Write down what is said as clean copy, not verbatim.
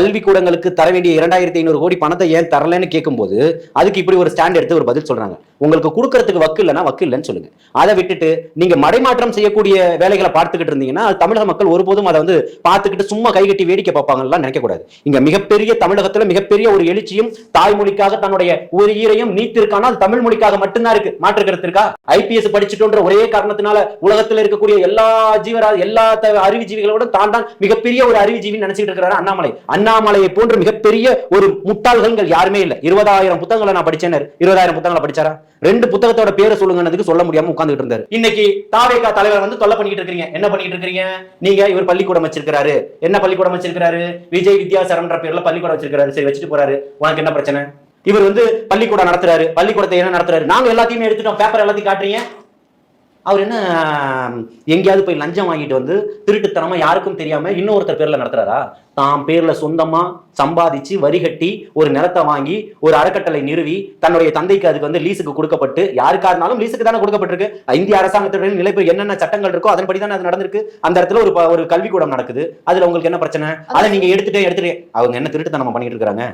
கல்விக்கூடங்களுக்கு தர வேண்டிய 2500 கோடி பணத்தை ஏன் தரலன்னு கேட்கும்போது அதுக்கு இப்படி ஒரு ஸ்டாண்ட் எடுத்து ஒரு பதில் சொல்றாங்க. உங்களுக்கு கொடுக்கறதுக்கு வக்கு இல்லைன்னா வக்கு இல்லைன்னு சொல்லுங்க. அதை விட்டுட்டு நீங்க மடைமாற்றம் செய்யக்கூடிய வேலைகளை பார்த்துக்கிட்டு இருந்தீங்கன்னா தமிழக மக்கள் ஒருபோதும் அதை பார்த்துக்கிட்டு சும்மா கைகட்டி வேடிக்கை பார்ப்பாங்கலாம் நினைக்க கூடாது. இங்க மிகப்பெரிய தமிழகத்துல மிகப்பெரிய ஒரு எழுச்சியும் தாய்மொழிக்காக தன்னுடைய ஒரு ஈரையும் நீத்திருக்கானா அது தமிழ் மொழிக்காக மட்டும்தான் இருக்கு. மாற்றுக்கிறதுக்கா ஐபிஎஸ் படிச்சுட்டோன்ற ஒரே காரணத்தினால உலகத்தில் இருக்கக்கூடிய எல்லா எல்லா அறிவுஜீவிகளோட தான் மிகப்பெரிய ஒரு அறிவுஜீவி நினைச்சிட்டு இருக்கிறாரு அண்ணாமலை. அண்ணாமலையை போன்ற மிகப்பெரிய ஒரு முட்டாள்கள் யாருமே இல்லை. 20,000 புத்தகங்களை நான் படிச்சேன். 20,000 புத்தகங்களை படிச்சாரா? 2 புத்தகத்தோட பேரை சொல்லுங்க சொல்ல முடியாம உட்கார்ந்துட்டு இருந்தாரு. இன்னைக்கு தாவேகா தலைவர் தொல்லை பண்ணிட்டு இருக்கீங்க. என்ன பண்ணிட்டு இருக்கீங்க நீங்க? இவர் பள்ளிக்கூடம் வச்சிருக்காரு. என்ன பள்ளிக்கூடம் வச்சிருக்காரு? விஜய் வித்யாசரம்ன்ற பேர்ல பள்ளிக்கூடம் வச்சிருக்காரு. சரி, வச்சுட்டு போறாரு. உனக்கு என்ன பிரச்சனை? இவர் பள்ளிக்கூடம் நடத்துறாரு. பள்ளிக்கூடத்தை என்ன நடத்துறாரு? நாங்க எல்லாத்தையுமே எடுத்துட்டோம், பேப்பர் எல்லாத்தையும் காட்டுறீங்க. அவர் என்ன எங்கேயாவது போய் லஞ்சம் வாங்கிட்டு திருட்டுத்தனமா யாருக்கும் தெரியாம இன்னொருத்தர் பேர்ல நடத்துறாரா? தான் பேர்ல சொந்தமா சம்பாதிச்சு வரி கட்டி ஒரு நிலத்தை வாங்கி ஒரு அறக்கட்டளை நிறுவி தன்னுடைய தந்தைக்கு அதுக்கு லீஸுக்கு கொடுக்கப்பட்டு, யாருக்கா இருந்தாலும் லீஸுக்கு தானே கொடுக்கப்பட்டிருக்கு. இந்திய அரசாங்கத்துடைய நிலைப்பு என்னென்ன சட்டங்கள் இருக்கோ அதன்படி தானே அது நடந்திருக்கு. அந்த இடத்துல ஒரு கல்விக்கூடம் நடக்குது. அதுல உங்களுக்கு என்ன பிரச்சனை? அதை நீங்க எடுத்துட்டு அவங்க என்ன திருட்டுத்தனமா பண்ணிட்டு இருக்காங்க?